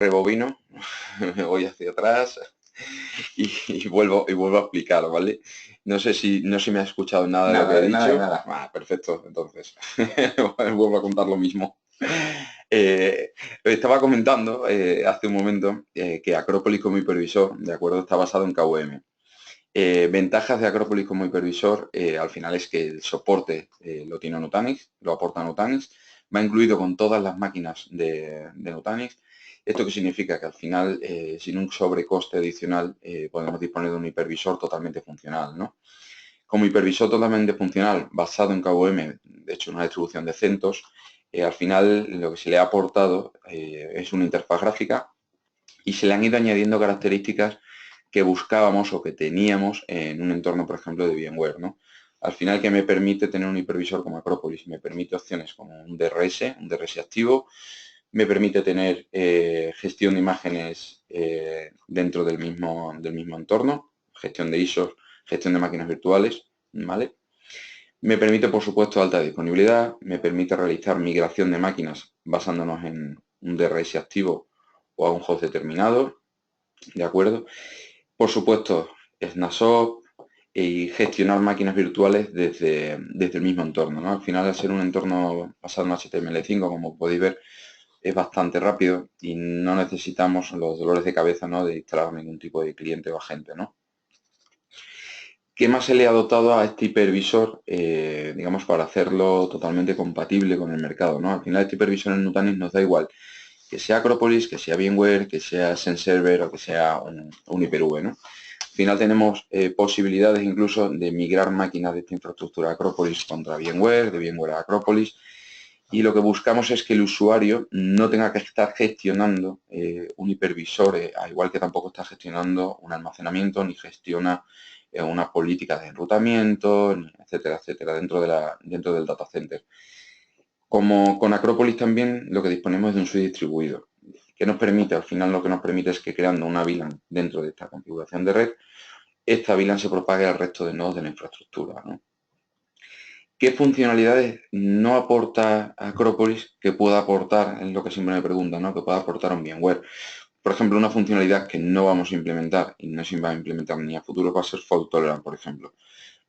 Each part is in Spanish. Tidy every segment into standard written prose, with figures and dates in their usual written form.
rebobino, me voy hacia atrás y vuelvo a explicar, ¿vale? No sé si me has escuchado nada de lo que Nada, he de nada, de dicho. nada. Perfecto, entonces vuelvo a contar lo mismo. Eh, Estaba comentando hace un momento que Acrópolis como hipervisor, de acuerdo, está basado en KVM. Ventajas de Acrópolis como hipervisor, al final es que el soporte lo tiene Nutanix, lo aporta Nutanix, va incluido con todas las máquinas de Nutanix. ¿Esto qué significa? Que al final, sin un sobrecoste adicional, podemos disponer de un hipervisor totalmente funcional, ¿no? Como hipervisor totalmente funcional, basado en KVM, de hecho una distribución de CentOS, al final lo que se le ha aportado es una interfaz gráfica y se le han ido añadiendo características que buscábamos o que teníamos en un entorno, por ejemplo, de VMware, ¿no? Al final, ¿qué me permite tener un hipervisor como Acropolis? Me permite opciones como un DRS activo, me permite tener gestión de imágenes dentro del mismo entorno, gestión de ISOs, gestión de máquinas virtuales, ¿vale? Me permite, por supuesto, alta disponibilidad, me permite realizar migración de máquinas basándonos en un DRS activo o a un host determinado, ¿de acuerdo? Por supuesto, Snapshot y gestionar máquinas virtuales desde el mismo entorno, ¿no? Al final, al ser un entorno basado en HTML5, como podéis ver, es bastante rápido y no necesitamos los dolores de cabeza, ¿no?, de instalar ningún tipo de cliente o agente, ¿no? ¿Qué más se le ha dotado a este hipervisor, digamos, para hacerlo totalmente compatible con el mercado, ¿no? Al final, este hipervisor en Nutanix nos da igual que sea Acropolis, que sea VMware, que sea SendServer o que sea un Hyper-V, ¿no? Al final tenemos posibilidades incluso de migrar máquinas de esta infraestructura Acropolis contra VMware, de VMware a Acropolis, y lo que buscamos es que el usuario no tenga que estar gestionando un hipervisor, al igual que tampoco está gestionando un almacenamiento ni gestiona una política de enrutamiento, etcétera, etcétera, dentro del data center. Como con Acropolis también lo que disponemos es de un switch distribuido, que nos permite, al final lo que nos permite es que creando una VLAN dentro de esta configuración de red, esta VLAN se propague al resto de nodos de la infraestructura, ¿no? ¿Qué funcionalidades no aporta Acropolis que pueda aportar, es lo que siempre me preguntan, ¿no?, que pueda aportar un VMware? Por ejemplo, una funcionalidad que no vamos a implementar y no se va a implementar ni a futuro va a ser fault tolerance, por ejemplo.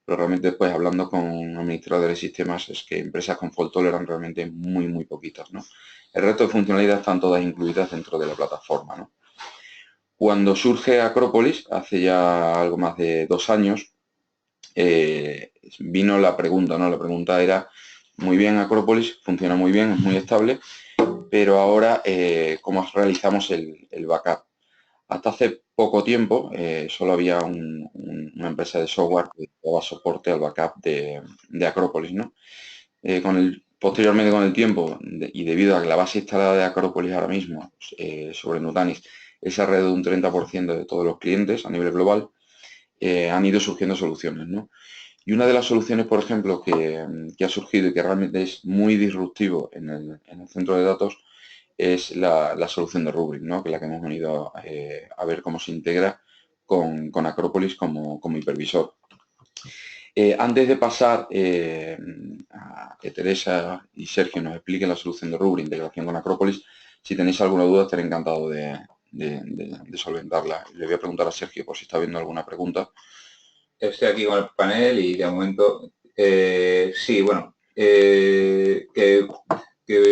Pero realmente después, hablando con administradores de sistemas, es que empresas con fault tolerance realmente muy, muy poquitas, ¿no? El resto de funcionalidades están todas incluidas dentro de la plataforma, ¿no? Cuando surge Acropolis, hace ya algo más de 2 años, vino la pregunta, ¿no? La pregunta era, muy bien Acropolis, funciona muy bien, es muy estable, pero ahora, ¿cómo realizamos el backup? Hasta hace poco tiempo solo había una empresa de software que daba soporte al backup de Acropolis, ¿no? Posteriormente, con el tiempo, y debido a que la base instalada de Acropolis ahora mismo sobre Nutanix es alrededor de un 30% de todos los clientes a nivel global, han ido surgiendo soluciones, ¿no? Y una de las soluciones, por ejemplo, que ha surgido y que realmente es muy disruptivo en el centro de datos es la solución de Rubrik, ¿no?, que es la que hemos venido a ver cómo se integra con Acropolis como hipervisor. Antes de pasar a que Teresa y Sergio nos expliquen la solución de Rubrik, integración con Acropolis, si tenéis alguna duda estaré encantado de solventarla. Le voy a preguntar a Sergio por si está viendo alguna pregunta. Estoy aquí con el panel y de momento, sí, bueno,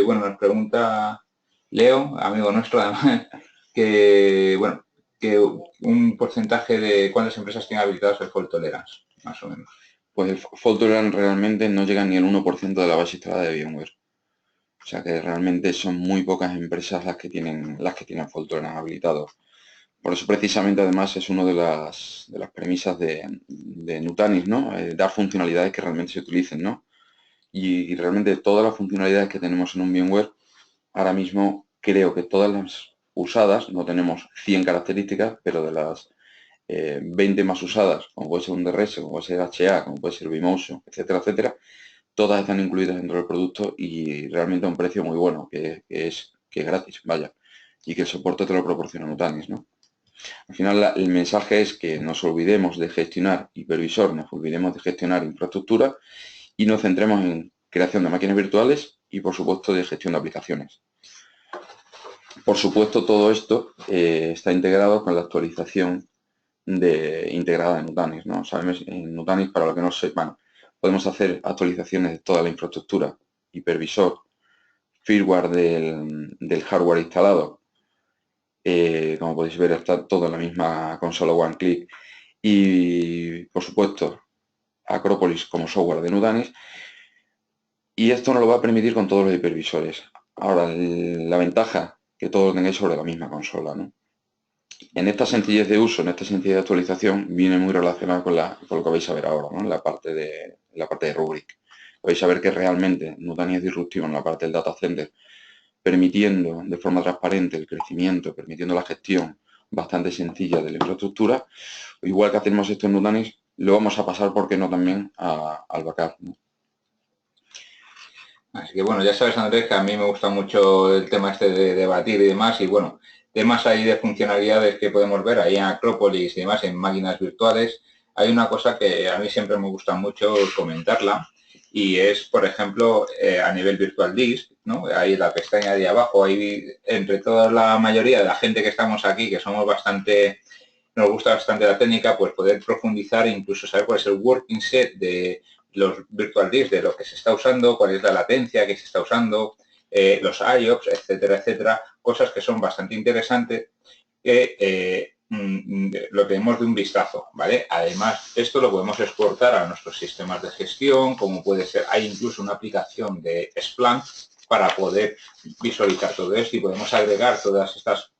bueno, nos pregunta Leo, amigo nuestro además, que, bueno, que un porcentaje de cuántas empresas tienen habilitados el fault tolerance, más o menos. Pues el fault tolerance realmente no llega ni al 1% de la base instalada de VMware. O sea que realmente son muy pocas empresas las que tienen fault tolerance habilitado. Por eso precisamente además es una de las premisas de Nutanix, ¿no? Dar funcionalidades que realmente se utilicen, ¿no? Y realmente todas las funcionalidades que tenemos en un VMware, ahora mismo creo que todas las usadas, no tenemos 100 características, pero de las 20 más usadas, como puede ser un DRS, como puede ser HA, como puede ser vMotion, etcétera, etcétera, todas están incluidas dentro del producto y realmente a un precio muy bueno, que es gratis, vaya, y que el soporte te lo proporciona Nutanix, ¿no? Al final el mensaje es que nos olvidemos de gestionar hipervisor, nos olvidemos de gestionar infraestructura y nos centremos en creación de máquinas virtuales y, por supuesto, de gestión de aplicaciones. Por supuesto, todo esto está integrado con la actualización integrada en Nutanix, ¿no? Sabemos, en Nutanix, para lo que no sepan, podemos hacer actualizaciones de toda la infraestructura, hipervisor, firmware del hardware instalado. Como podéis ver, está todo en la misma consola One Click. Y, por supuesto, Acropolis como software de Nutanix. Y esto nos lo va a permitir con todos los hipervisores. Ahora, la ventaja, que todo lo tengáis sobre la misma consola, ¿no? En esta sencillez de uso, en esta sencillez de actualización, viene muy relacionado con lo que vais a ver ahora, ¿no? En la parte de Rubrik. Vais a ver que realmente Nutanix es disruptivo en la parte del data center, permitiendo de forma transparente el crecimiento, permitiendo la gestión bastante sencilla de la infraestructura. Igual que hacemos esto en Nutanix, lo vamos a pasar, ¿por qué no?, también al backup, ¿no? Así que bueno, ya sabes, Andrés, que a mí me gusta mucho el tema este de debatir y demás, y bueno, temas ahí de funcionalidades que podemos ver ahí en Acropolis y demás, en máquinas virtuales. Hay una cosa que a mí siempre me gusta mucho comentarla, y es, por ejemplo, a nivel Virtual Disk, ¿no? Ahí la pestaña de abajo, ahí entre toda la mayoría de la gente que estamos aquí, que somos bastante, nos gusta bastante la técnica, pues poder profundizar e incluso saber cuál es el working set de los virtual disks, de lo que se está usando, cuál es la latencia que se está usando, los IOPS, etcétera, etcétera, cosas que son bastante interesantes que lo tenemos de un vistazo, ¿vale? Además, esto lo podemos exportar a nuestros sistemas de gestión, como puede ser, hay incluso una aplicación de Splunk para poder visualizar todo esto y podemos agregar todas estas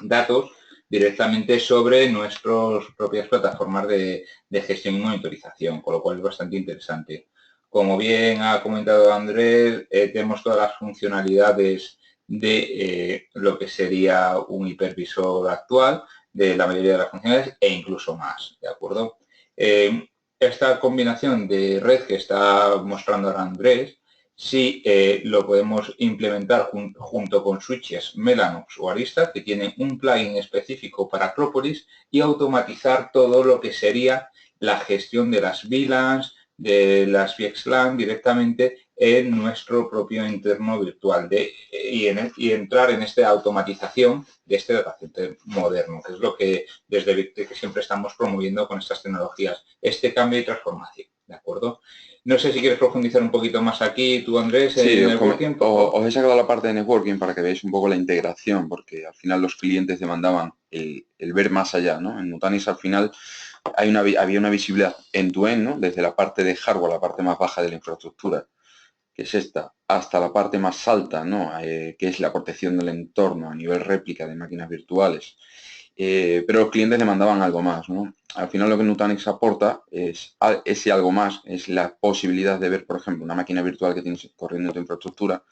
datos directamente sobre nuestras propias plataformas de gestión y monitorización, con lo cual es bastante interesante. Como bien ha comentado Andrés, tenemos todas las funcionalidades de lo que sería un hipervisor actual, de la mayoría de las funcionalidades e incluso más, ¿de acuerdo? Esta combinación de red que está mostrando ahora Andrés, si lo podemos implementar junto con switches Mellanox o Arista, que tienen un plugin específico para Acropolis, y automatizar todo lo que sería la gestión de las VLANs, de las VXLAN directamente en nuestro propio entorno virtual y entrar en esta automatización de este data center moderno, que es lo que desde que siempre estamos promoviendo con estas tecnologías, este cambio y transformación, ¿de acuerdo? No sé si quieres profundizar un poquito más aquí, tú Andrés, Sí, en networking. os he sacado la parte de networking para que veáis un poco la integración, porque al final los clientes demandaban el ver más allá, ¿no? En Nutanix al final había una visibilidad end-to-end, ¿no? Desde la parte de hardware, la parte más baja de la infraestructura, que es esta, hasta la parte más alta, ¿no? Que es la protección del entorno a nivel réplica de máquinas virtuales. Pero los clientes demandaban algo más, ¿no? Al final lo que Nutanix aporta es ese algo más, es la posibilidad de ver, por ejemplo, una máquina virtual que tienes corriendo en tu infraestructura,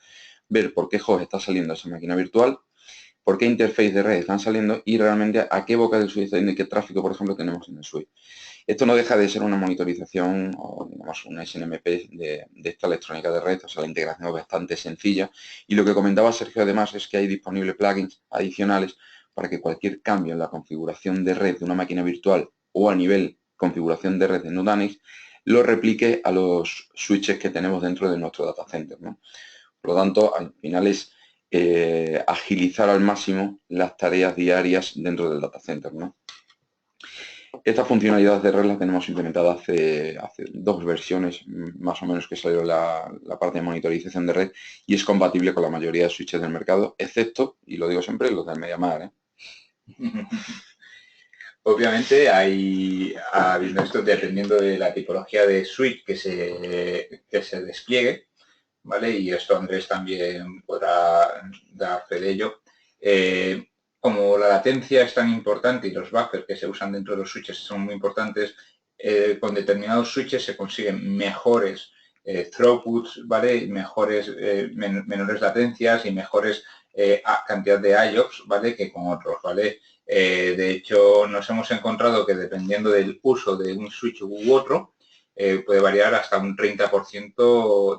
ver por qué host está saliendo esa máquina virtual, por qué interface de red están saliendo y realmente a qué boca del switch está yendo y qué tráfico, por ejemplo, tenemos en el switch. Esto no deja de ser una monitorización o, digamos, una SNMP de esta electrónica de red, o sea, la integración es bastante sencilla. Y lo que comentaba Sergio, además, es que hay disponibles plugins adicionales para que cualquier cambio en la configuración de red de una máquina virtual o a nivel configuración de red de Nutanix lo replique a los switches que tenemos dentro de nuestro data center, ¿no? Por lo tanto, al final es agilizar al máximo las tareas diarias dentro del data center, ¿no? Esta funcionalidad de red la tenemos implementada hace 2 versiones, más o menos, que salió la parte de monitorización de red y es compatible con la mayoría de switches del mercado, excepto, y lo digo siempre, los del MediaMar, ¿eh? Obviamente habiendo esto, dependiendo de la tipología de switch que se despliegue, ¿vale? Y esto Andrés también podrá dar fe de ello. Como la latencia es tan importante y los buffers que se usan dentro de los switches son muy importantes, con determinados switches se consiguen mejores throughputs, ¿vale? Menores latencias y mejores cantidad de IOPS, ¿vale? Que con otros, ¿vale? De hecho, nos hemos encontrado que dependiendo del uso de un switch u otro, puede variar hasta un 30%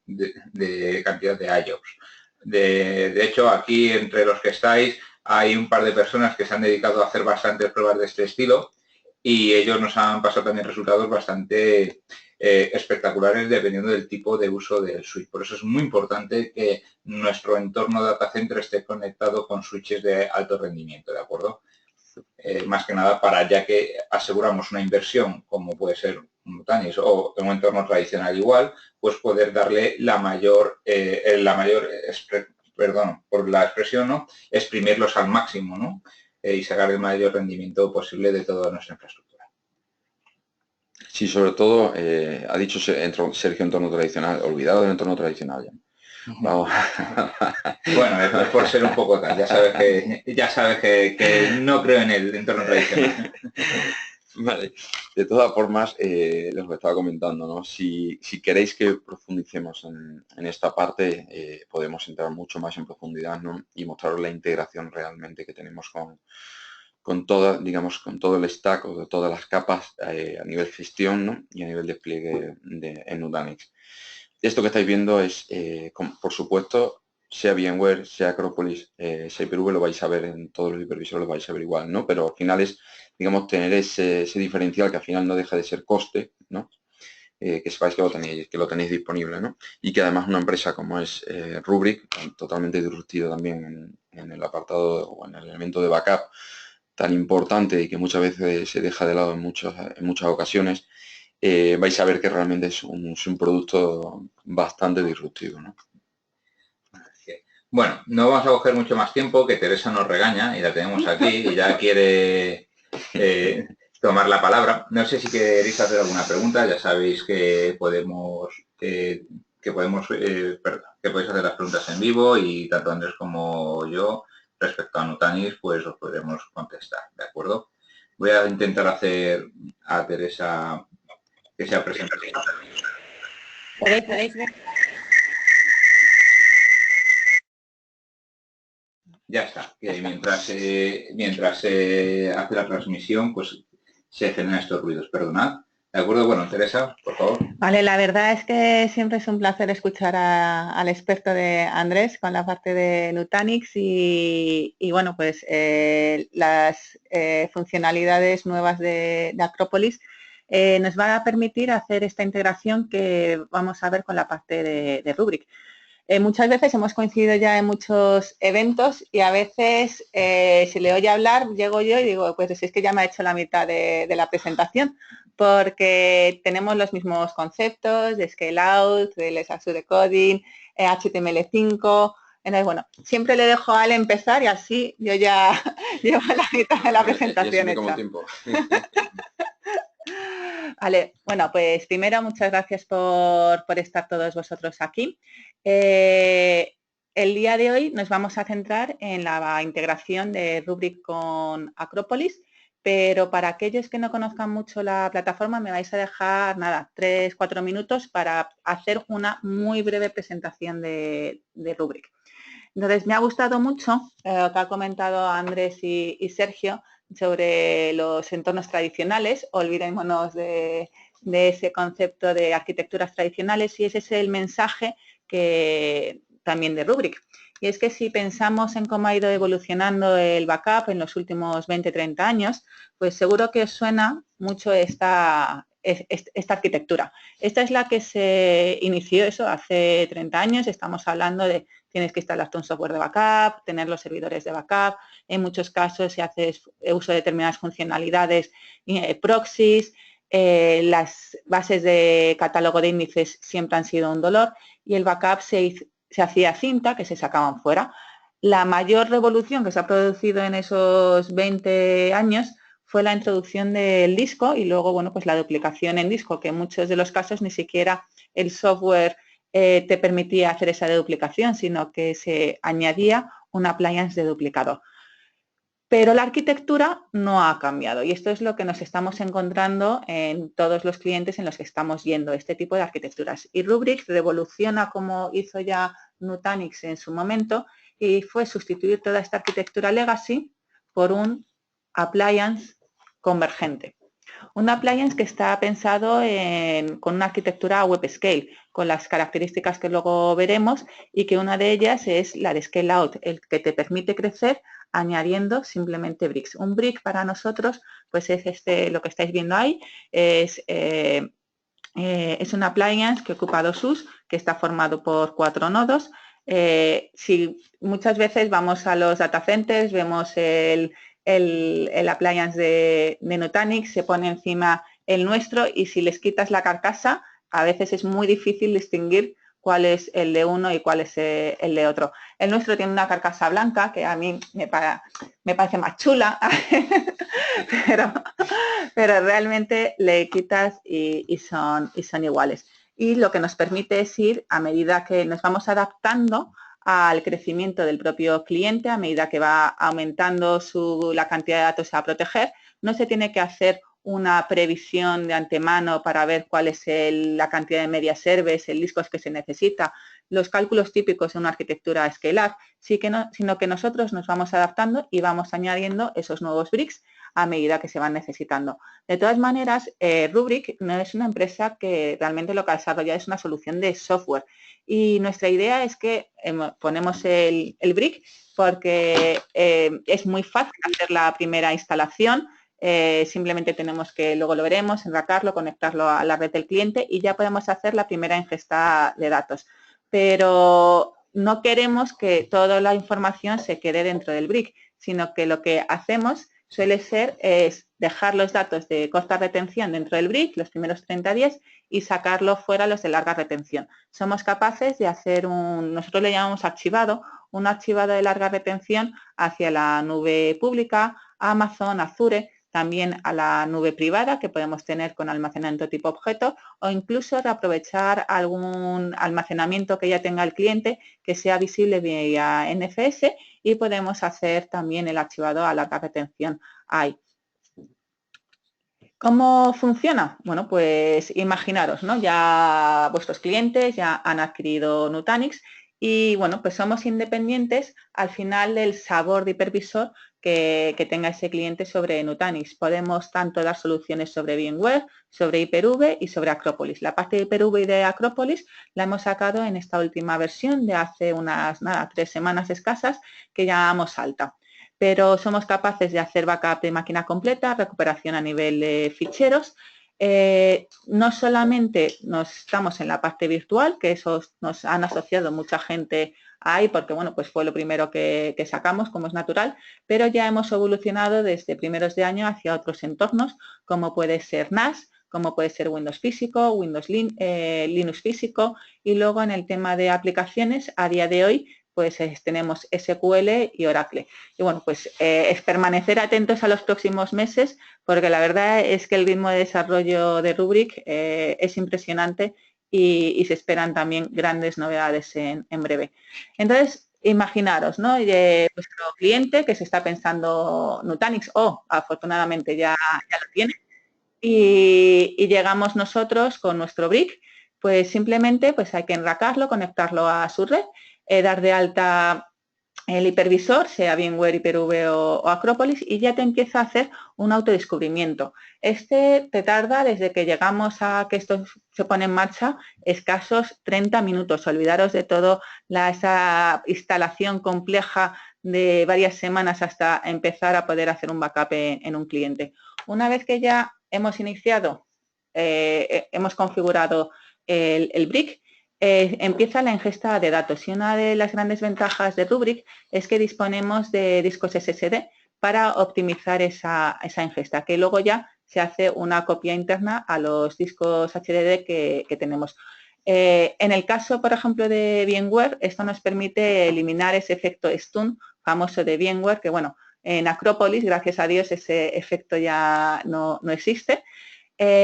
de cantidad de IOPS. De hecho, aquí entre los que estáis hay un par de personas que se han dedicado a hacer bastantes pruebas de este estilo y ellos nos han pasado también resultados bastante espectaculares dependiendo del tipo de uso del switch. Por eso es muy importante que nuestro entorno data center esté conectado con switches de alto rendimiento, ¿de acuerdo? Más que nada para, ya que aseguramos una inversión como puede ser un Nutanix o en un entorno tradicional igual, pues poder darle perdón por la expresión, ¿no? Exprimirlos al máximo, ¿no? Y sacar el mayor rendimiento posible de toda nuestra infraestructura. Sí, sobre todo, ha dicho Sergio entorno tradicional, olvidado del entorno tradicional ya. Vamos. Bueno, es por ser un poco tal, ya sabes que no creo en el entorno tradicional. Vale, de todas formas, lo que estaba comentando, ¿no? Si queréis que profundicemos en esta parte, podemos entrar mucho más en profundidad, ¿no? Y mostraros la integración realmente que tenemos con toda, digamos, con todo el stack o de todas las capas a nivel gestión, ¿no? Y a nivel despliegue en Nutanix. Esto que estáis viendo es, por supuesto, sea VMware, sea Acropolis, sea Hyper-V, lo vais a ver en todos los hipervisores, lo vais a ver igual, ¿no? Pero al final es, digamos, tener ese diferencial que al final no deja de ser coste, ¿no? Que sepáis que lo tenéis disponible, ¿no? Y que además una empresa como es Rubrik, totalmente disruptivo también en el apartado o en el elemento de backup tan importante y que muchas veces se deja de lado en muchas ocasiones, vais a ver que realmente es un producto bastante disruptivo, ¿no? Bueno, no vamos a coger mucho más tiempo, que Teresa nos regaña y la tenemos aquí y ya quiere tomar la palabra. No sé si queréis hacer alguna pregunta, ya sabéis que que podéis hacer las preguntas en vivo y tanto Andrés como yo respecto a Nutanix pues os podremos contestar, ¿de acuerdo? Voy a intentar hacer a Teresa que sea presente. Ya está. Mientras se hace la transmisión, pues se generan estos ruidos. Perdonad. ¿De acuerdo? Bueno, Teresa, por favor. Vale, la verdad es que siempre es un placer escuchar al experto de Andrés con la parte de Nutanix y bueno, pues las funcionalidades nuevas de Acropolis nos van a permitir hacer esta integración que vamos a ver con la parte de Rubrik. Muchas veces hemos coincidido ya en muchos eventos y a veces si le oye hablar, llego yo y digo, pues es que ya me ha hecho la mitad de la presentación, porque tenemos los mismos conceptos de Scale Out, del Azure Decoding, HTML5. Entonces, bueno, siempre le dejo a él empezar y así yo ya llevo la mitad de la presentación hecha. Tiempo. Vale, bueno, pues primero muchas gracias por estar todos vosotros aquí. El día de hoy nos vamos a centrar en la integración de Rubrik con Acropolis, pero para aquellos que no conozcan mucho la plataforma me vais a dejar, nada, 3-4 minutos para hacer una muy breve presentación de Rubrik. Entonces, me ha gustado mucho lo que ha comentado Andrés y Sergio sobre los entornos tradicionales. Olvidémonos de ese concepto de arquitecturas tradicionales y ese es el mensaje también de Rubrik. Y es que si pensamos en cómo ha ido evolucionando el backup en los últimos 20-30 años, pues seguro que os suena mucho esta arquitectura. Esta es la que se inició eso hace 30 años. Estamos hablando de tienes que instalarte un software de backup, tener los servidores de backup. En muchos casos, si haces uso de determinadas funcionalidades, proxies, las bases de catálogo de índices siempre han sido un dolor y el backup se hacía cinta que se sacaban fuera. La mayor revolución que se ha producido en esos 20 años fue la introducción del disco y luego, bueno, pues la duplicación en disco, que en muchos de los casos ni siquiera el software te permitía hacer esa duplicación, sino que se añadía un appliance de duplicador. Pero la arquitectura no ha cambiado y esto es lo que nos estamos encontrando en todos los clientes en los que estamos yendo, este tipo de arquitecturas. Y Rubrik revoluciona como hizo ya Nutanix en su momento y fue sustituir toda esta arquitectura legacy por un appliance convergente. Un appliance que está pensado con una arquitectura web scale, con las características que luego veremos y que una de ellas es la de scale out, el que te permite crecer añadiendo simplemente bricks. Un brick para nosotros pues es lo que estáis viendo ahí, es Es un appliance que ocupa 2 US, que está formado por 4 nodos. Si muchas veces vamos a los data centers, vemos el appliance de Nutanix, se pone encima el nuestro y si les quitas la carcasa, a veces es muy difícil distinguir cuál es el de uno y cuál es el de otro. El nuestro tiene una carcasa blanca que a mí me parece más chula, pero realmente le quitas y son iguales. Y lo que nos permite es ir, a medida que nos vamos adaptando al crecimiento del propio cliente, a medida que va aumentando la cantidad de datos a proteger, no se tiene que hacer una previsión de antemano para ver cuál es la cantidad de media servers, el discos que se necesita, los cálculos típicos de una arquitectura Scale-up, sino que nosotros nos vamos adaptando y vamos añadiendo esos nuevos bricks a medida que se van necesitando. De todas maneras, Rubrik no es una empresa que realmente lo que desarrolla es una solución de software y nuestra idea es que ponemos el brick porque es muy fácil hacer la primera instalación. Simplemente tenemos que, luego lo veremos, enracarlo, conectarlo a la red del cliente y ya podemos hacer la primera ingesta de datos. Pero no queremos que toda la información se quede dentro del brick, sino que lo que hacemos suele ser es dejar los datos de corta retención dentro del brick, los primeros 30 días, y sacarlo fuera los de larga retención. Somos capaces de hacer nosotros le llamamos archivado, un archivado de larga retención hacia la nube pública, Amazon, Azure, también a la nube privada que podemos tener con almacenamiento tipo objeto o incluso reaprovechar algún almacenamiento que ya tenga el cliente que sea visible vía NFS y podemos hacer también el archivado a larga retención ahí. ¿Cómo funciona? Bueno, pues imaginaros, ¿no? Ya vuestros clientes ya han adquirido Nutanix y, bueno, pues somos independientes al final del sabor de hipervisor que tenga ese cliente sobre Nutanix. Podemos tanto dar soluciones sobre VMware, sobre Hyper-V y sobre Acropolis. La parte de Hyper-V y de Acropolis la hemos sacado en esta última versión de hace unas, 3 semanas escasas que llamamos alta. Pero somos capaces de hacer backup de máquina completa, recuperación a nivel de ficheros. No solamente estamos en la parte virtual, que eso nos han asociado mucha gente ahí, porque bueno, pues fue lo primero que sacamos, como es natural, pero ya hemos evolucionado desde primeros de año hacia otros entornos, como puede ser NAS, como puede ser Windows físico, Linux físico, y luego en el tema de aplicaciones, a día de hoy, pues tenemos SQL y Oracle. Y bueno, pues es permanecer atentos a los próximos meses, porque la verdad es que el ritmo de desarrollo de Rubrik es impresionante y se esperan también grandes novedades en breve. Entonces, imaginaros, ¿no? Vuestro cliente que se está pensando Nutanix o afortunadamente ya lo tiene y llegamos nosotros con nuestro brick, pues simplemente pues hay que enracarlo, conectarlo a su red, dar de alta el hipervisor, sea VMware, Hyper-V o Acropolis, y ya te empieza a hacer un autodescubrimiento. Este te tarda desde que llegamos a que esto se pone en marcha escasos 30 minutos. Olvidaros de toda esa instalación compleja de varias semanas hasta empezar a poder hacer un backup en un cliente. Una vez que ya hemos iniciado, hemos configurado el brick, empieza la ingesta de datos y una de las grandes ventajas de Rubrik es que disponemos de discos SSD para optimizar esa ingesta, que luego ya se hace una copia interna a los discos HDD que tenemos. En el caso, por ejemplo, de VMware, esto nos permite eliminar ese efecto stun famoso de VMware, que bueno, en Acropolis, gracias a Dios, ese efecto ya no existe.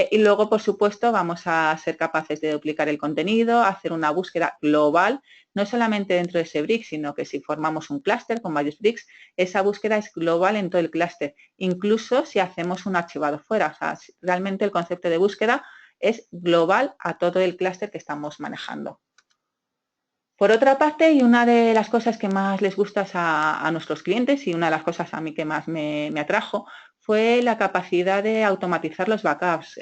Y luego, por supuesto, vamos a ser capaces de duplicar el contenido, hacer una búsqueda global, no solamente dentro de ese brick, sino que si formamos un clúster con varios bricks, esa búsqueda es global en todo el clúster, incluso si hacemos un archivado fuera. O sea, realmente el concepto de búsqueda es global a todo el clúster que estamos manejando. Por otra parte, y una de las cosas que más les gusta a nuestros clientes y una de las cosas a mí que más me atrajo fue la capacidad de automatizar los backups.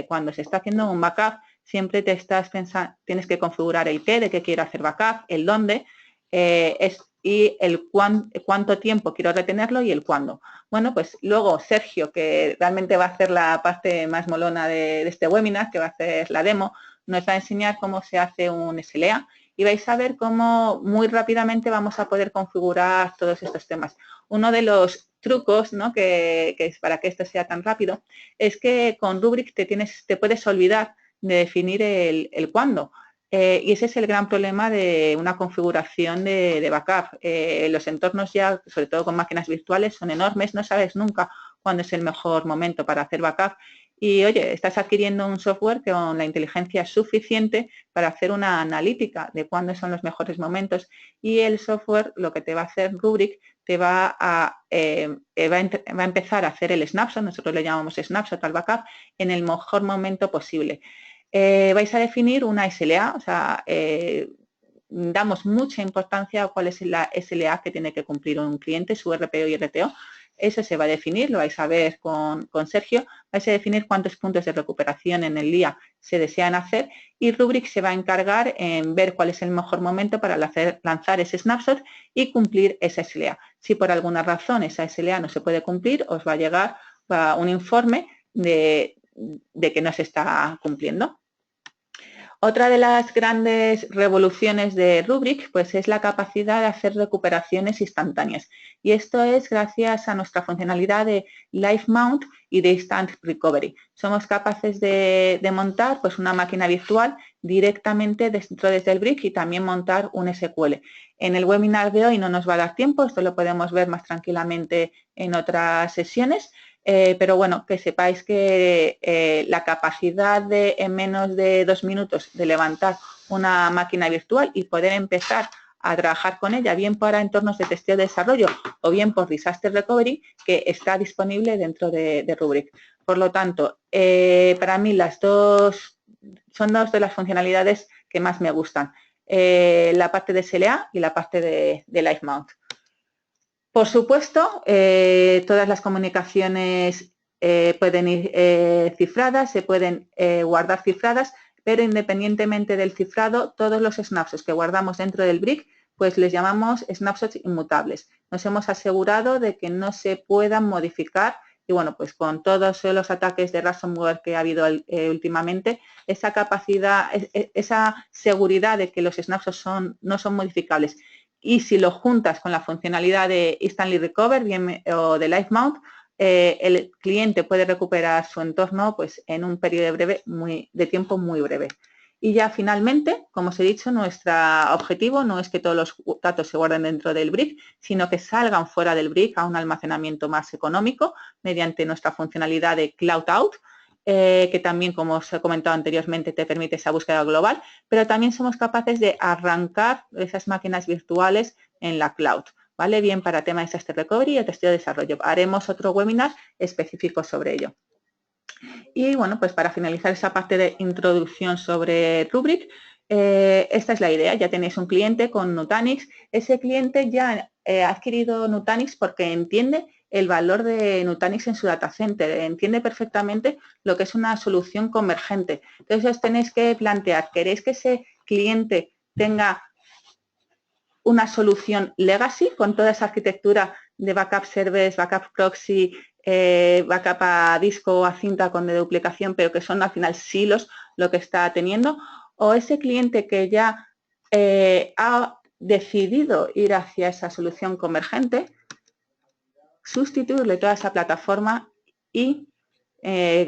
Cuando se está haciendo un backup, siempre te estás pensando, tienes que configurar el qué, de qué quiero hacer backup, el dónde. Es y el cuánto tiempo quiero retenerlo y el cuándo. Bueno, pues luego Sergio, que realmente va a hacer la parte más molona de este webinar, que va a hacer la demo, nos va a enseñar cómo se hace un SLA y vais a ver cómo muy rápidamente vamos a poder configurar todos estos temas. Uno de los trucos, ¿no?, que es para que esto sea tan rápido, es que con Rubrik te puedes olvidar de definir el cuándo. Y ese es el gran problema de una configuración de backup. Los entornos ya, sobre todo con máquinas virtuales, son enormes, no sabes nunca cuándo es el mejor momento para hacer backup. Y, oye, estás adquiriendo un software con la inteligencia suficiente para hacer una analítica de cuándo son los mejores momentos. Y el software, lo que te va a hacer Rubrik, te va a empezar a hacer el snapshot, nosotros le llamamos snapshot al backup, en el mejor momento posible. Vais a definir una SLA, o sea, damos mucha importancia a cuál es la SLA que tiene que cumplir un cliente, su RPO y RTO. Eso se va a definir, lo vais a ver con Sergio. Vais a definir cuántos puntos de recuperación en el día se desean hacer y Rubrik se va a encargar en ver cuál es el mejor momento para lanzar ese snapshot y cumplir esa SLA. Si por alguna razón esa SLA no se puede cumplir, os va a llegar un informe de que no se está cumpliendo. Otra de las grandes revoluciones de Rubrik pues, es la capacidad de hacer recuperaciones instantáneas. Y esto es gracias a nuestra funcionalidad de Live Mount y de Instant Recovery. Somos capaces de montar pues, una máquina virtual directamente desde el Brick y también montar un SQL. En el webinar de hoy no nos va a dar tiempo, esto lo podemos ver más tranquilamente en otras sesiones. Pero bueno, que sepáis que la capacidad de en menos de 2 minutos de levantar una máquina virtual y poder empezar a trabajar con ella, bien para entornos de testeo de desarrollo o bien por Disaster Recovery, que está disponible dentro de Rubrik. Por lo tanto, para mí son dos de las funcionalidades que más me gustan. La parte de SLA y la parte de Live Mount. Por supuesto, todas las comunicaciones pueden ir cifradas, se pueden guardar cifradas, pero independientemente del cifrado, todos los snapshots que guardamos dentro del Brick, pues les llamamos snapshots inmutables. Nos hemos asegurado de que no se puedan modificar y, bueno, pues con todos los ataques de ransomware que ha habido últimamente, esa capacidad, esa seguridad de que los snapshots no son modificables. Y si lo juntas con la funcionalidad de Instantly Recover o de Live Mount, el cliente puede recuperar su entorno pues, en un periodo de tiempo muy breve. Y ya finalmente, como os he dicho, nuestro objetivo no es que todos los datos se guarden dentro del Brick, sino que salgan fuera del Brick a un almacenamiento más económico mediante nuestra funcionalidad de Cloud Out, que también, como os he comentado anteriormente, te permite esa búsqueda global, pero también somos capaces de arrancar esas máquinas virtuales en la cloud, ¿vale? Bien para tema de Disaster Recovery y testeo de desarrollo. Haremos otro webinar específico sobre ello. Y, bueno, pues para finalizar esa parte de introducción sobre Rubrik, esta es la idea. Ya tenéis un cliente con Nutanix. Ese cliente ya ha adquirido Nutanix porque entiende el valor de Nutanix en su data center, entiende perfectamente lo que es una solución convergente. Entonces, os tenéis que plantear, ¿queréis que ese cliente tenga una solución legacy con toda esa arquitectura de backup service, backup proxy, backup a disco o a cinta con deduplicación, pero que son al final silos lo que está teniendo? ¿O ese cliente que ya ha decidido ir hacia esa solución convergente, sustituirle toda esa plataforma y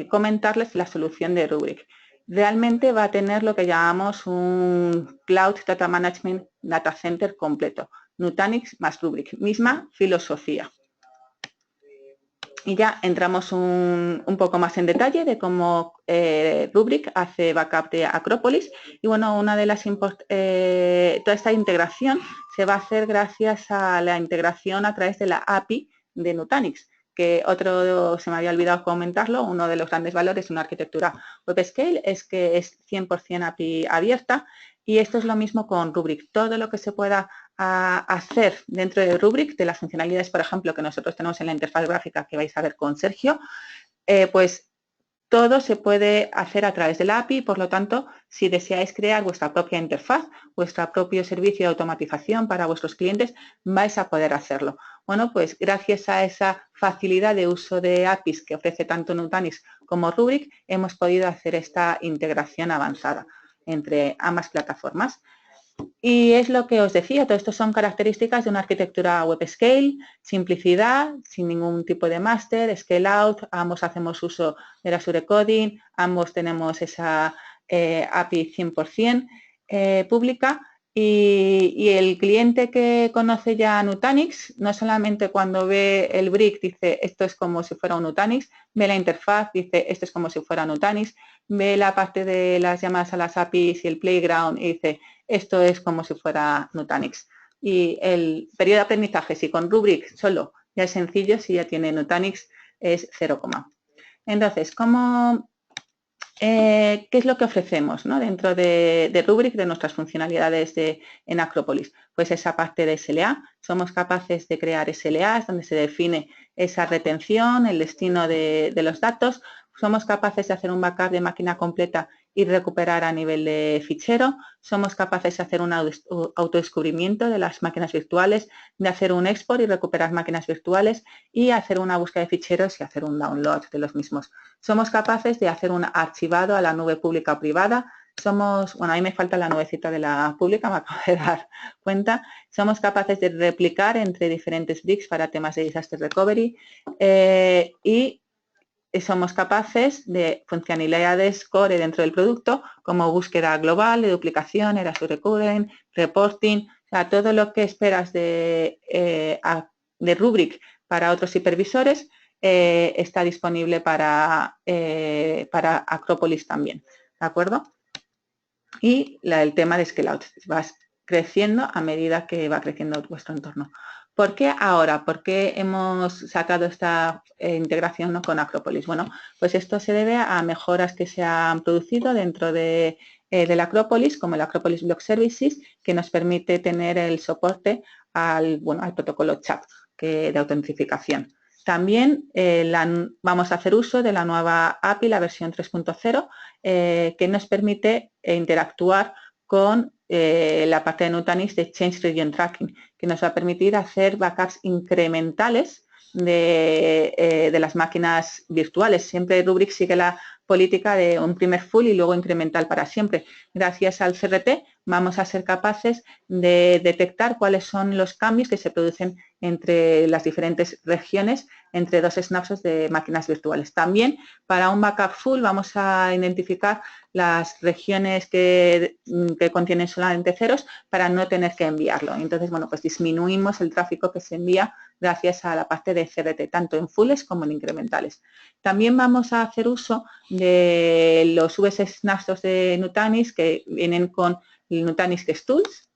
comentarles la solución de Rubrik? Realmente va a tener lo que llamamos un Cloud Data Management Data Center completo. Nutanix más Rubrik, misma filosofía. Y ya entramos un poco más en detalle de cómo Rubrik hace backup de Acropolis. Y, bueno, una de las toda esta integración se va a hacer gracias a la integración a través de la API de Nutanix, que se me había olvidado comentarlo, uno de los grandes valores de una arquitectura WebScale es que es 100% API abierta, y esto es lo mismo con Rubrik. Todo lo que se pueda hacer dentro de Rubrik, de las funcionalidades, por ejemplo, que nosotros tenemos en la interfaz gráfica que vais a ver con Sergio, pues todo se puede hacer a través de la API, por lo tanto, si deseáis crear vuestra propia interfaz, vuestro propio servicio de automatización para vuestros clientes, vais a poder hacerlo. Bueno, pues gracias a esa facilidad de uso de APIs que ofrece tanto Nutanix como Rubrik, hemos podido hacer esta integración avanzada entre ambas plataformas. Y es lo que os decía, todo esto son características de una arquitectura web scale, simplicidad, sin ningún tipo de máster, scale out, ambos hacemos uso del Azure Coding, ambos tenemos esa API 100% pública y el cliente que conoce ya Nutanix, no solamente cuando ve el brick dice esto es como si fuera un Nutanix, ve la interfaz, dice esto es como si fuera Nutanix, ve la parte de las llamadas a las APIs y el playground y dice esto es como si fuera Nutanix. Y el periodo de aprendizaje, si con Rubrik solo ya es sencillo, si ya tiene Nutanix es 0, entonces, ¿qué es lo que ofrecemos, ¿no? Dentro de Rubrik, de nuestras funcionalidades en Acropolis? Pues esa parte de SLA, somos capaces de crear SLAs donde se define esa retención, el destino de los datos, somos capaces de hacer un backup de máquina completa y recuperar a nivel de fichero, somos capaces de hacer un autodescubrimiento de las máquinas virtuales, de hacer un export y recuperar máquinas virtuales y hacer una búsqueda de ficheros y hacer un download de los mismos. Somos capaces de hacer un archivado a la nube pública o privada. Somos, bueno, ahí me falta la nubecita de la pública, me acabo de dar cuenta. Somos capaces de replicar entre diferentes bricks para temas de disaster recovery y somos capaces de funcionalidades core dentro del producto como búsqueda global, de duplicación, Azure Current, reporting, o sea, todo lo que esperas de Rubrik para otros hipervisores está disponible para Acropolis también, ¿de acuerdo? Y el tema de Scale Out, vas creciendo a medida que va creciendo vuestro entorno. ¿Por qué ahora? ¿Por qué hemos sacado esta integración, ¿no?, con Acropolis? Bueno, pues esto se debe a mejoras que se han producido dentro del Acropolis, como el Acropolis Block Services, que nos permite tener el soporte al protocolo chat de autentificación. También vamos a hacer uso de la nueva API, la versión 3.0, que nos permite interactuar con la parte de Nutanix de Change Region Tracking, que nos va a permitir hacer backups incrementales de las máquinas virtuales. Siempre Rubrik sigue la política de un primer full y luego incremental para siempre. Gracias al CRT vamos a ser capaces de detectar cuáles son los cambios que se producen entre las diferentes regiones, entre dos snapshots de máquinas virtuales. También para un backup full vamos a identificar las regiones que contienen solamente ceros para no tener que enviarlo. Entonces, bueno, pues disminuimos el tráfico que se envía gracias a la parte de CRT, tanto en fulls como en incrementales. También vamos a hacer uso de los VS snapshots de Nutanix que vienen con el Nutanix Guest Tools.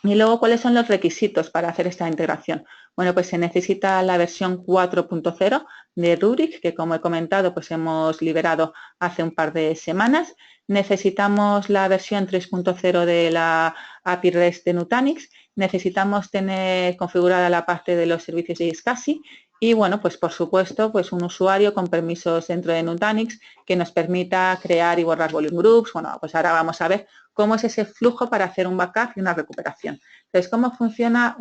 Y luego, ¿cuáles son los requisitos para hacer esta integración? Bueno, pues se necesita la versión 4.0 de Rubrik, que como he comentado, pues hemos liberado hace un par de semanas. Necesitamos la versión 3.0 de la API REST de Nutanix. Necesitamos tener configurada la parte de los servicios de SCSI. Y bueno, pues por supuesto, pues un usuario con permisos dentro de Nutanix que nos permita crear y borrar volume groups. Bueno, pues ahora vamos a ver cómo es ese flujo para hacer un backup y una recuperación. Entonces, ¿cómo funciona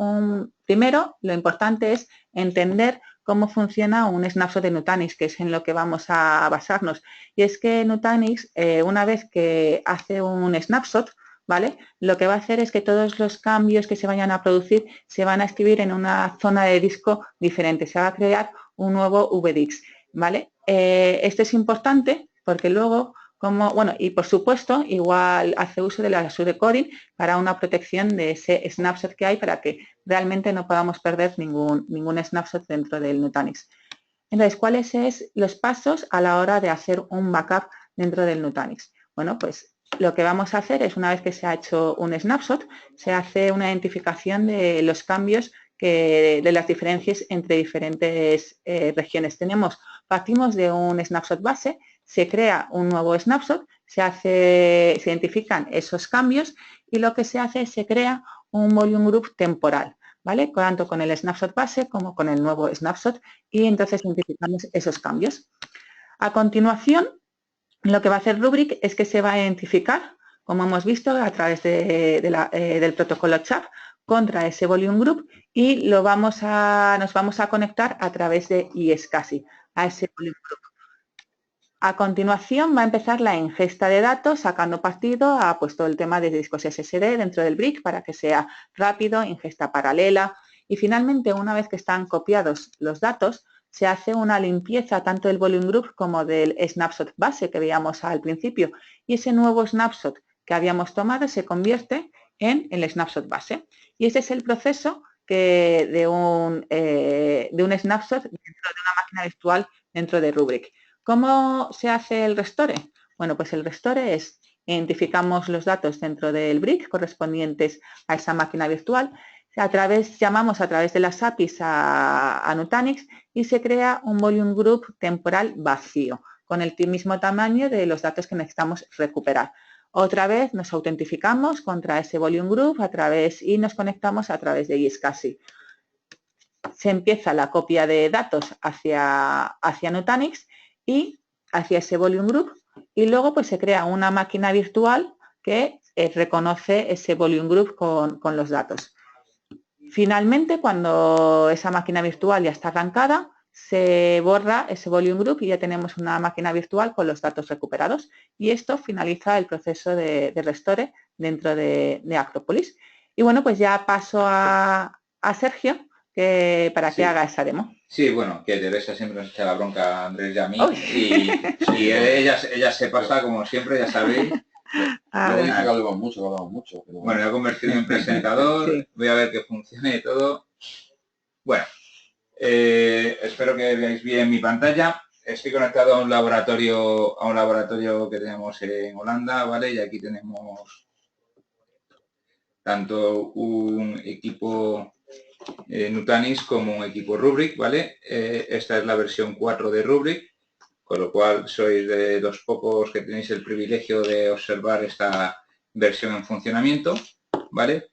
Primero, lo importante es entender cómo funciona un snapshot de Nutanix, que es en lo que vamos a basarnos. Y es que Nutanix, una vez que hace un snapshot, ¿vale?, lo que va a hacer es que todos los cambios que se vayan a producir se van a escribir en una zona de disco diferente. Se va a crear un nuevo VDIX, ¿vale? Esto es importante porque luego, y por supuesto, igual hace uso de la Azure Coding para una protección de ese snapshot que hay para que realmente no podamos perder ningún snapshot dentro del Nutanix. Entonces, ¿cuáles son los pasos a la hora de hacer un backup dentro del Nutanix? Bueno, pues lo que vamos a hacer es, una vez que se ha hecho un snapshot, se hace una identificación de los cambios de las diferencias entre diferentes regiones. Partimos de un snapshot base, se crea un nuevo snapshot, se identifican esos cambios y lo que se hace es se crea un volume group temporal, ¿vale?, tanto con el snapshot base como con el nuevo snapshot, y entonces identificamos esos cambios. A continuación, lo que va a hacer Rubrik es que se va a identificar, como hemos visto, a través del protocolo CHAP contra ese volume group y nos vamos a conectar a través de iSCSI a ese volume group. A continuación va a empezar la ingesta de datos sacando partido a todo el tema de discos SSD dentro del brick para que sea rápido, ingesta paralela y finalmente una vez que están copiados los datos se hace una limpieza tanto del volume group como del snapshot base que veíamos al principio y ese nuevo snapshot que habíamos tomado se convierte en el snapshot base y ese es el proceso de un snapshot dentro de una máquina virtual dentro de Rubrik. ¿Cómo se hace el restore? Bueno, pues el restore es, identificamos los datos dentro del brick correspondientes a esa máquina virtual, llamamos a través de las APIs a Nutanix y se crea un volume group temporal vacío, con el mismo tamaño de los datos que necesitamos recuperar. Otra vez nos autentificamos contra ese volume group y nos conectamos a través de iSCSI. Se empieza la copia de datos hacia Nutanix y hacia ese volume group y luego pues se crea una máquina virtual que reconoce ese volume group con los datos. Finalmente, cuando esa máquina virtual ya está arrancada, se borra ese volume group y ya tenemos una máquina virtual con los datos recuperados y esto finaliza el proceso de restore dentro de Acropolis. Y bueno, pues ya paso a Sergio para que haga esa demo. Sí, bueno, que Teresa siempre nos echa la bronca a Andrés y a mí y ella se pasa como siempre, ya sabéis. Luego dice que hablamos mucho. Pero bueno, voy a convertirme en presentador, sí. Voy a ver que funcione todo. Bueno, espero que veáis bien mi pantalla. Estoy conectado a un laboratorio que tenemos en Holanda, ¿vale? Y aquí tenemos tanto un equipo Nutanix como un equipo Rubrik, ¿vale? Esta es la versión 4 de Rubrik, con lo cual sois de los pocos que tenéis el privilegio de observar esta versión en funcionamiento, ¿vale?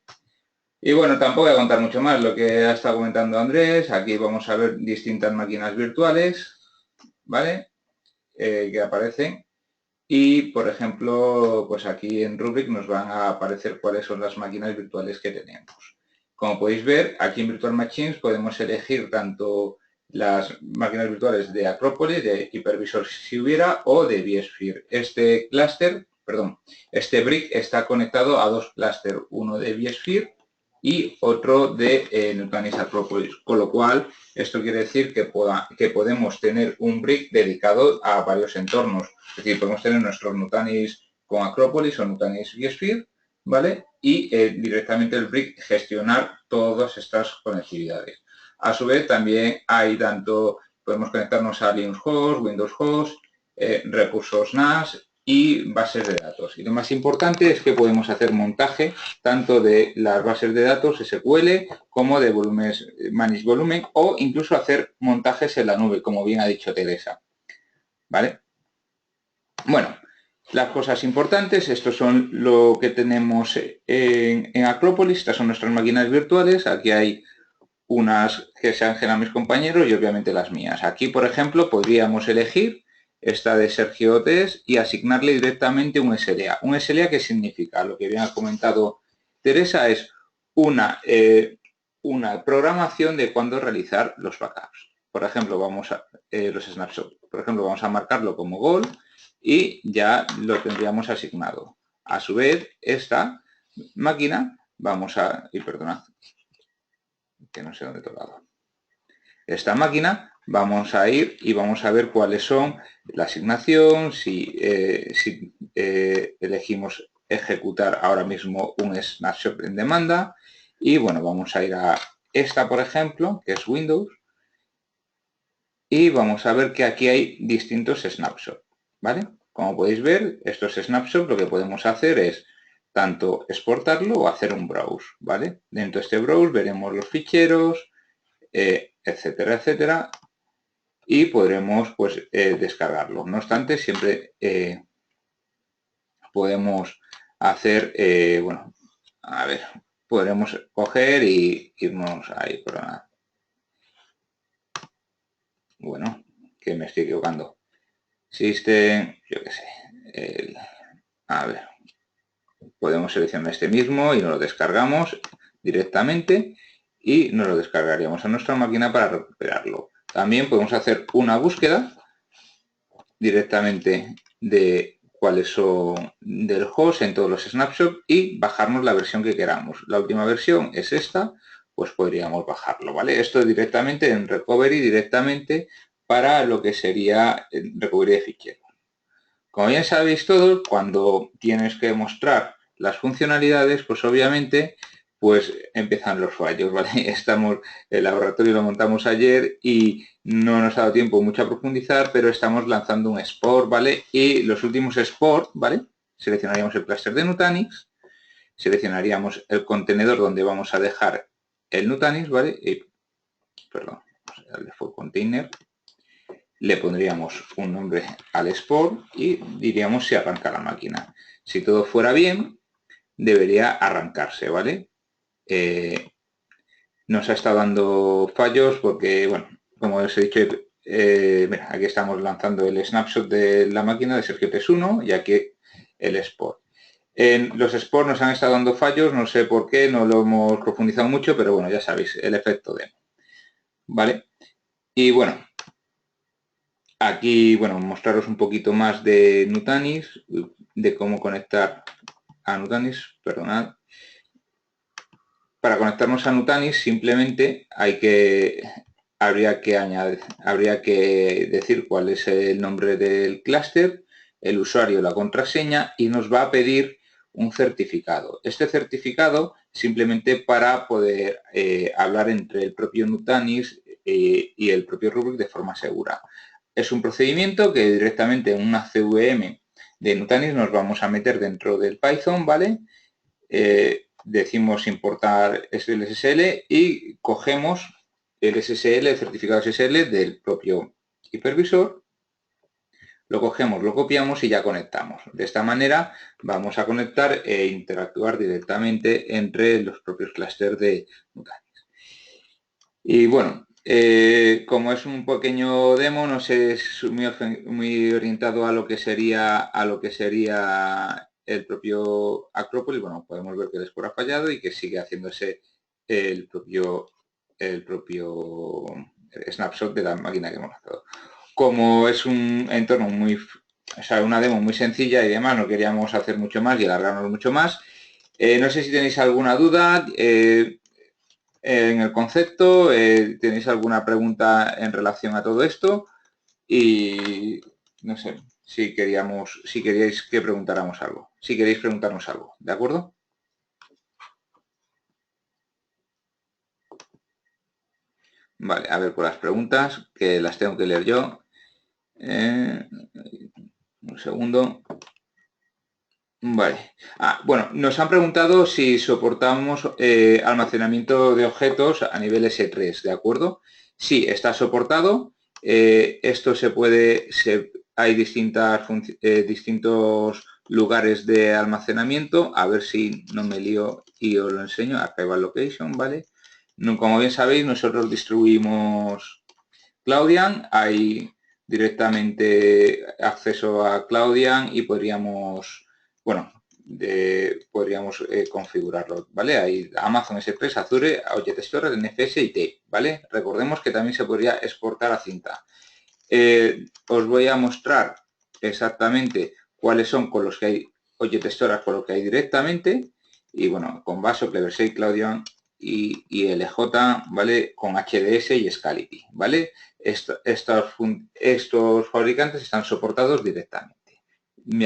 Y bueno, tampoco voy a contar mucho más lo que ha estado comentando Andrés. Aquí vamos a ver distintas máquinas virtuales, ¿vale? Que aparecen. Y, por ejemplo, pues aquí en Rubrik nos van a aparecer cuáles son las máquinas virtuales que tenemos. Como podéis ver, aquí en Virtual Machines podemos elegir tanto las máquinas virtuales de Acropolis, de Hypervisor si hubiera, o de vSphere. Este brick está conectado a dos clústeres, uno de vSphere y otro de Nutanix Acropolis, con lo cual esto quiere decir que podemos tener un brick dedicado a varios entornos. Es decir, podemos tener nuestros Nutanix con Acropolis o Nutanix vSphere, ¿vale? Y directamente el brick gestionar todas estas conectividades. A su vez, también podemos conectarnos a Linux Host, Windows Host, recursos NAS y bases de datos. Y lo más importante es que podemos hacer montaje tanto de las bases de datos SQL como de volúmenes Manage Volumen o incluso hacer montajes en la nube, como bien ha dicho Teresa. ¿Vale? Bueno, las cosas importantes, estos son lo que tenemos en Acropolis, estas son nuestras máquinas virtuales, aquí hay unas que se han generado mis compañeros y obviamente las mías. Aquí, por ejemplo, podríamos elegir esta de Sergio Otés y asignarle directamente un SLA. Un SLA, ¿qué significa? Lo que bien ha comentado Teresa es una programación de cuándo realizar los backups. Por ejemplo, los snapshots. Por ejemplo, vamos a marcarlo como goal y ya lo tendríamos asignado. A su vez, esta máquina, perdonad, que no sé dónde he tocado. Esta máquina vamos a ir y vamos a ver cuáles son la asignación, si elegimos ejecutar ahora mismo un snapshot en demanda y bueno, vamos a ir a esta, por ejemplo, que es Windows y vamos a ver que aquí hay distintos snapshots, ¿vale? Como podéis ver, estos snapshots lo que podemos hacer es tanto exportarlo o hacer un browse, ¿vale? Dentro de este browse veremos los ficheros, etcétera, etcétera, y podremos pues descargarlo. No obstante, siempre podemos hacer, bueno, a ver, podremos coger y irnos ahí, perdón. Bueno, que me estoy equivocando. Existen, yo qué sé, a ver, podemos seleccionar este mismo y nos lo descargamos directamente y nos lo descargaríamos a nuestra máquina para recuperarlo. También podemos hacer una búsqueda directamente de cuáles son del host en todos los snapshots y bajarnos la versión que queramos. La última versión es esta, pues podríamos bajarlo, ¿vale? Esto directamente en recovery, directamente para lo que sería el recovery de ficheros. Como bien sabéis todos, cuando tienes que mostrar las funcionalidades, pues obviamente pues empiezan los fallos, ¿vale? El laboratorio lo montamos ayer y no nos ha dado tiempo mucho a profundizar, pero estamos lanzando un export, ¿vale? Y los últimos export, ¿vale? Seleccionaríamos el clúster de Nutanix, seleccionaríamos el contenedor donde vamos a dejar el Nutanix, ¿vale? Perdón, el default container. Le pondríamos un nombre al export y diríamos si arranca la máquina. Si todo fuera bien, debería arrancarse, ¿vale? Nos ha estado dando fallos porque, bueno, como os he dicho, mira, aquí estamos lanzando el snapshot de la máquina de Sergio T1 y aquí el export. En los exports nos han estado dando fallos, no sé por qué, no lo hemos profundizado mucho, pero bueno, ya sabéis, el efecto demo, ¿vale? Y bueno, aquí, bueno, mostraros un poquito más de Nutanix, de cómo conectar a Nutanix, perdonad. Para conectarnos a Nutanix simplemente habría que decir cuál es el nombre del clúster, el usuario, la contraseña y nos va a pedir un certificado. Este certificado simplemente para poder hablar entre el propio Nutanix y el propio Rubrik de forma segura. Es un procedimiento que directamente en una CVM de Nutanix nos vamos a meter dentro del Python, ¿vale? Decimos importar el SSL y cogemos el SSL, el certificado SSL del propio hipervisor, lo cogemos, lo copiamos y ya conectamos. De esta manera vamos a conectar e interactuar directamente entre los propios clústeres de Nutanix. Y bueno, como es un pequeño demo, no sé, es muy orientado a lo que sería el propio Acropolis. Bueno, podemos ver que el export ha fallado y que sigue haciéndose el propio snapshot de la máquina que hemos lanzado. Como es un entorno una demo muy sencilla y demás, no queríamos hacer mucho más y alargarnos mucho más. No sé si tenéis alguna duda en el concepto, tenéis alguna pregunta en relación a todo esto y no sé si queríais que preguntáramos algo, si queréis preguntarnos algo, ¿de acuerdo? Vale, a ver por las preguntas, que las tengo que leer yo. Un segundo. Vale. Bueno, nos han preguntado si soportamos almacenamiento de objetos a nivel S3, ¿de acuerdo? Sí, está soportado. Esto hay distintos lugares de almacenamiento. A ver si no me lío y os lo enseño. Archival Location, ¿vale? Como bien sabéis, nosotros distribuimos Cloudian. Hay directamente acceso a Cloudian y podríamos configurarlo, ¿vale? Hay Amazon S3, Azure, Object Storage, NFS y Tape, ¿vale? Recordemos que también se podría exportar a cinta. Os voy a mostrar exactamente cuáles son con los que hay Object Storage, con los que hay directamente, y bueno, con Vaso, Clever 6, Cloudian y LJ, ¿vale? Con HDS y Scality, ¿vale? Estos fabricantes están soportados directamente.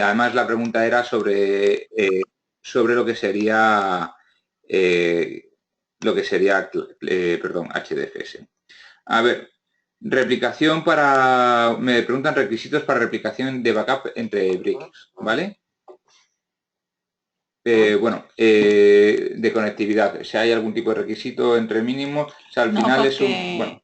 Además, la pregunta era sobre lo que sería HDFS. A ver, me preguntan requisitos para replicación de backup entre bricks, ¿vale? De conectividad, si hay algún tipo de requisito entre mínimos, o sea, al final es un...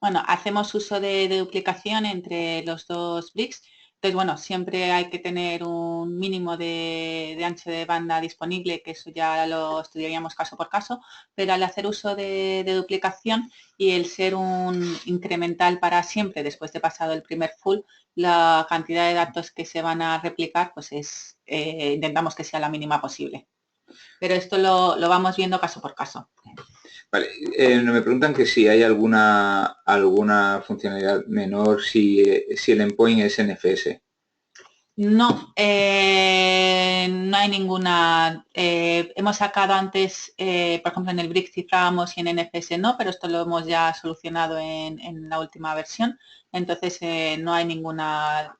Bueno, hacemos uso de duplicación entre los dos bricks, Entonces, bueno, siempre hay que tener un mínimo de ancho de banda disponible, que eso ya lo estudiaríamos caso por caso, pero al hacer uso de duplicación y el ser un incremental para siempre, después de pasado el primer full, la cantidad de datos que se van a replicar, pues intentamos que sea la mínima posible. Pero esto lo vamos viendo caso por caso. Vale, me preguntan que si hay alguna funcionalidad menor si el endpoint es NFS. No, no hay ninguna. Hemos sacado antes, por ejemplo, en el Brick cifrábamos y en NFS no, pero esto lo hemos ya solucionado en la última versión. Entonces, no hay ninguna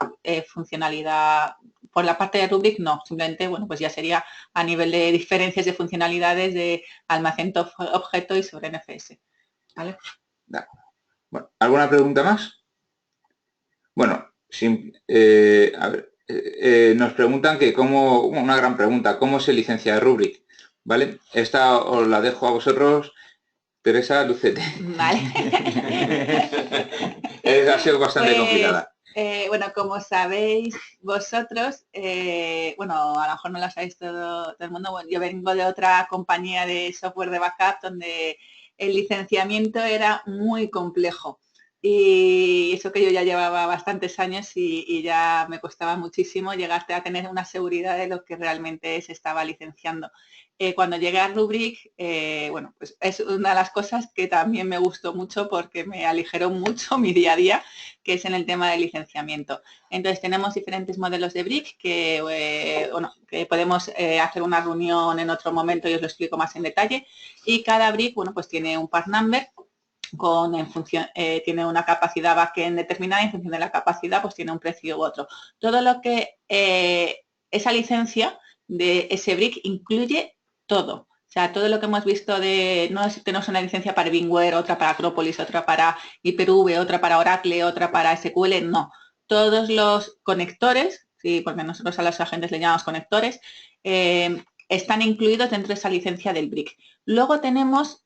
funcionalidad. Por la parte de Rubrik, no. Simplemente, bueno, pues ya sería a nivel de diferencias de funcionalidades de almacenamiento objeto y sobre NFS. ¿Vale? Bueno, ¿alguna pregunta más? Bueno, a ver. Nos preguntan que una gran pregunta, ¿cómo se licencia Rubrik? ¿Vale? Esta os la dejo a vosotros, Teresa, Lucete. Vale. Ha sido bastante complicada. Bueno, como sabéis vosotros, bueno, a lo mejor no lo sabéis todo el mundo, bueno, yo vengo de otra compañía de software de backup donde el licenciamiento era muy complejo. Y eso que yo ya llevaba bastantes años y ya me costaba muchísimo llegarte a tener una seguridad de lo que realmente se estaba licenciando. Cuando llegué a Rubrik, bueno, pues es una de las cosas que también me gustó mucho porque me aligeró mucho mi día a día, que es en el tema del licenciamiento. Entonces tenemos diferentes modelos de Brick que, bueno, que podemos hacer una reunión en otro momento y os lo explico más en detalle. Y cada Brick, bueno, pues tiene un part number tiene una capacidad backend determinada y en función de la capacidad pues tiene un precio u otro. Todo lo que esa licencia de ese brick incluye todo. O sea, todo lo que hemos visto tenemos una licencia para VMware, otra para Acropolis, otra para Hyper-V, otra para Oracle, otra para SQL, no. Todos los conectores, sí, porque nosotros a los agentes le llamamos conectores, están incluidos dentro de esa licencia del brick. Luego tenemos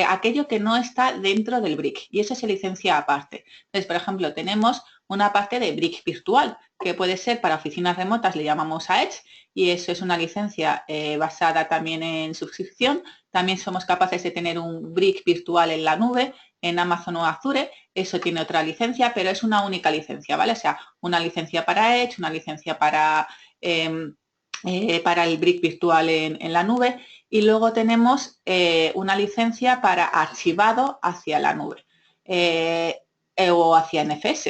aquello que no está dentro del brick y eso se licencia aparte. Entonces, por ejemplo, tenemos una parte de brick virtual que puede ser para oficinas remotas, le llamamos a Edge y eso es una licencia basada también en suscripción. También somos capaces de tener un brick virtual en la nube, en Amazon o Azure, eso tiene otra licencia, pero es una única licencia, ¿vale? O sea, una licencia para Edge, una licencia para el brick virtual en la nube y luego tenemos una licencia para archivado hacia la nube o hacia NFS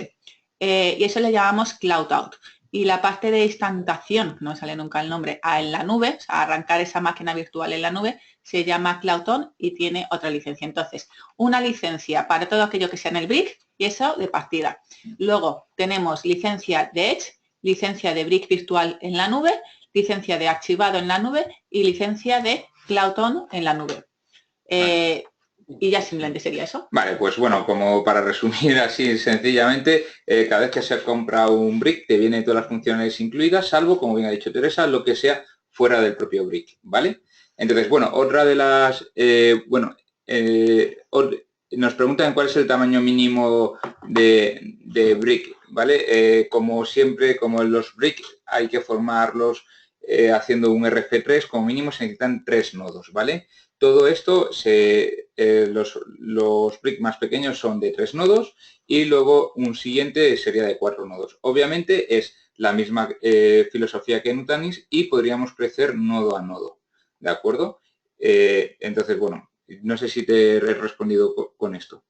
y eso le llamamos Cloud Out. Y la parte de instantación, no me sale nunca el nombre, en la nube, o sea, arrancar esa máquina virtual en la nube, se llama Cloud On y tiene otra licencia. Entonces, una licencia para todo aquello que sea en el brick y eso de partida. Luego tenemos licencia de Edge, licencia de brick virtual en la nube, licencia de archivado en la nube y licencia de Cloud On en la nube. Y ya simplemente sería eso. Vale, pues bueno, como para resumir así sencillamente, cada vez que se compra un brick te vienen todas las funciones incluidas, salvo, como bien ha dicho Teresa, lo que sea fuera del propio brick, ¿vale? Entonces, bueno, otra de las... nos preguntan cuál es el tamaño mínimo de brick, ¿vale? Como siempre, como en los brick hay que formarlos haciendo un RF3, como mínimo se necesitan 3 nodos, ¿vale? Todo esto, los brick más pequeños son de 3 nodos y luego un siguiente sería de 4 nodos. Obviamente es la misma filosofía que Nutanix y podríamos crecer nodo a nodo, ¿de acuerdo? Entonces, bueno, no sé si te he respondido con esto.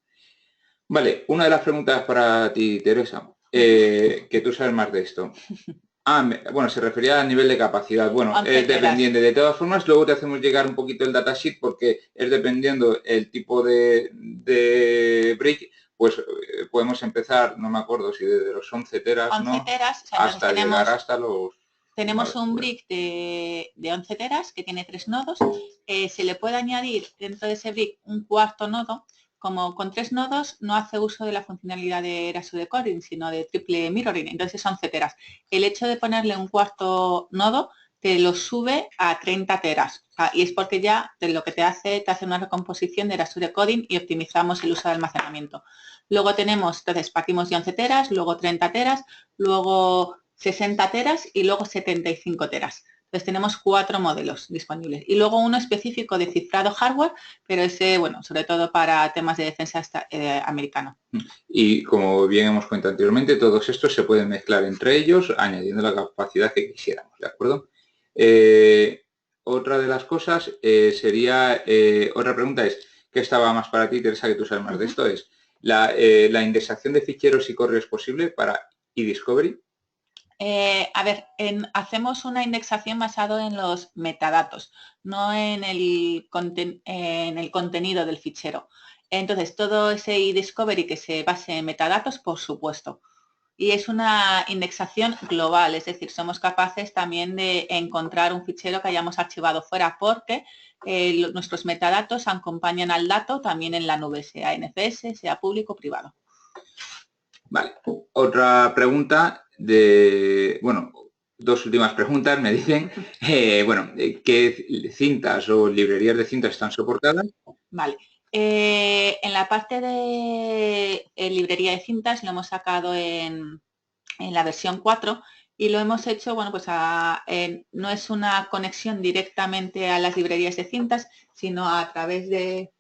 Vale, una de las preguntas para ti, Teresa, que tú sabes más de esto. Bueno, se refería a nivel de capacidad. Bueno, es dependiente. De todas formas, luego te hacemos llegar un poquito el datasheet porque es dependiendo el tipo de brick, pues podemos empezar, no me acuerdo si desde los 11 teras, 11 ¿no? teras, o sea, hasta llegar hasta los... Tenemos un brick de 11 teras que tiene 3 nodos. Se le puede añadir dentro de ese brick un cuarto nodo. Como con 3 nodos no hace uso de la funcionalidad de Erasu Decoding, sino de triple mirroring, entonces 11 teras. El hecho de ponerle un cuarto nodo te lo sube a 30 teras. O sea, y es porque ya lo que te hace una recomposición de Azure Coding y optimizamos el uso de almacenamiento. Luego tenemos, entonces partimos de 11 teras, luego 30 teras, luego 60 teras y luego 75 teras. Entonces tenemos 4 modelos disponibles. Y luego uno específico de cifrado hardware, pero ese, bueno, sobre todo para temas de defensa americano. Y como bien hemos comentado anteriormente, todos estos se pueden mezclar entre ellos, añadiendo la capacidad que quisiéramos, ¿de acuerdo? Otra de las cosas sería, otra pregunta es, ¿qué estaba más para ti, Teresa, que tú sabes más de esto? Es la indexación de ficheros y correos posible para eDiscovery. A ver, hacemos una indexación basado en los metadatos, no en el contenido del fichero. Entonces, todo ese eDiscovery que se base en metadatos, por supuesto. Y es una indexación global, es decir, somos capaces también de encontrar un fichero que hayamos archivado fuera porque nuestros metadatos acompañan al dato también en la nube, sea NFS, sea público o privado. Vale, otra pregunta bueno, dos últimas preguntas me dicen, ¿qué cintas o librerías de cintas están soportadas? Vale, en la parte de librería de cintas lo hemos sacado en la versión 4 y lo hemos hecho, bueno, pues no es una conexión directamente a las librerías de cintas, sino a través de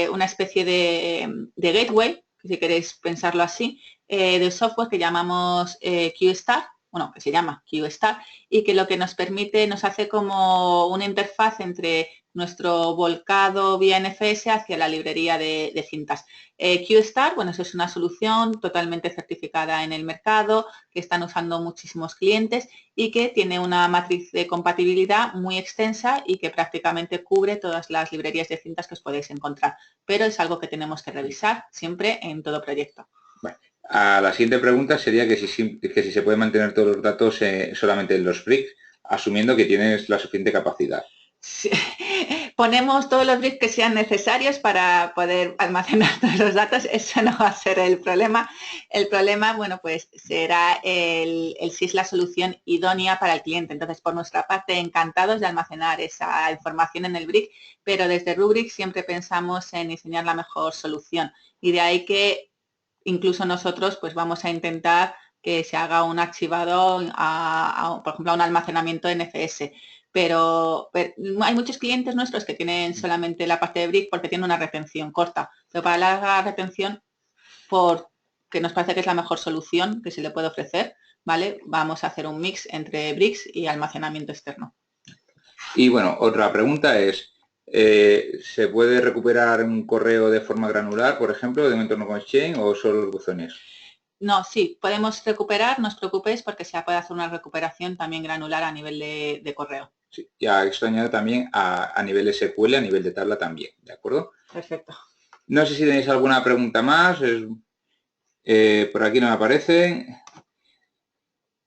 una especie de gateway, si queréis pensarlo así, de software que llamamos QStar, bueno, que se llama QStar, y que lo que nos permite, nos hace como una interfaz entre nuestro volcado vía NFS hacia la librería de cintas. QStar, bueno, eso es una solución totalmente certificada en el mercado, que están usando muchísimos clientes y que tiene una matriz de compatibilidad muy extensa y que prácticamente cubre todas las librerías de cintas que os podéis encontrar. Pero es algo que tenemos que revisar siempre en todo proyecto. Bueno, a la siguiente pregunta sería que si se puede mantener todos los datos solamente en los bricks, asumiendo que tienes la suficiente capacidad. Sí. Ponemos todos los bricks que sean necesarios para poder almacenar todos los datos, eso no va a ser el problema. El problema, bueno, pues será si es la solución idónea para el cliente. Entonces, por nuestra parte, encantados de almacenar esa información en el brick, pero desde Rubrik siempre pensamos en diseñar la mejor solución. Y de ahí que incluso nosotros pues vamos a intentar que se haga un archivado, por ejemplo, a un almacenamiento NFS. Pero hay muchos clientes nuestros que tienen solamente la parte de brick porque tienen una retención corta. Pero para la retención, que nos parece que es la mejor solución que se le puede ofrecer, ¿vale? Vamos a hacer un mix entre bricks y almacenamiento externo. Y bueno, otra pregunta es, ¿se puede recuperar un correo de forma granular, por ejemplo, de un entorno con Exchange o solo los buzones? No, sí, podemos recuperar, no os preocupéis porque se puede hacer una recuperación también granular a nivel de correo. Sí, ya esto añade también a nivel SQL, a nivel de tabla también, ¿de acuerdo? Perfecto. No sé si tenéis alguna pregunta más, por aquí no me aparecen.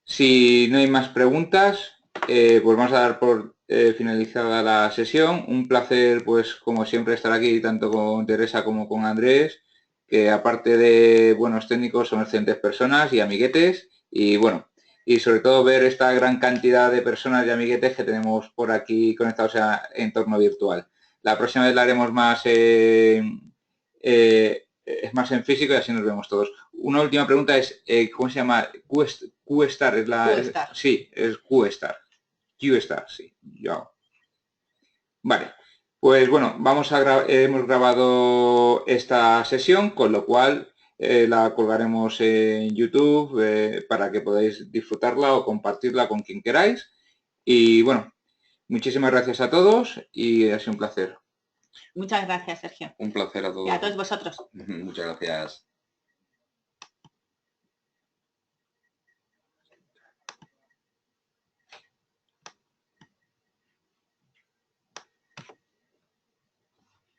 Si no hay más preguntas, pues vamos a dar por finalizada la sesión. Un placer, pues como siempre, estar aquí tanto con Teresa como con Andrés, que aparte de buenos técnicos son excelentes personas y amiguetes. Y bueno, y sobre todo ver esta gran cantidad de personas y amiguetes que tenemos por aquí conectados a entorno virtual. La próxima vez la haremos más, más en físico y así nos vemos todos. Una última pregunta es, ¿cómo se llama? QStar es la... QStar. Sí, es QStar. QStar, sí. Yo. Vale. Pues bueno, hemos grabado esta sesión, con lo cual la colgaremos en YouTube para que podáis disfrutarla o compartirla con quien queráis. Y bueno, muchísimas gracias a todos y ha sido un placer. Muchas gracias, Sergio. Un placer a todos. Y a todos vosotros. Muchas gracias.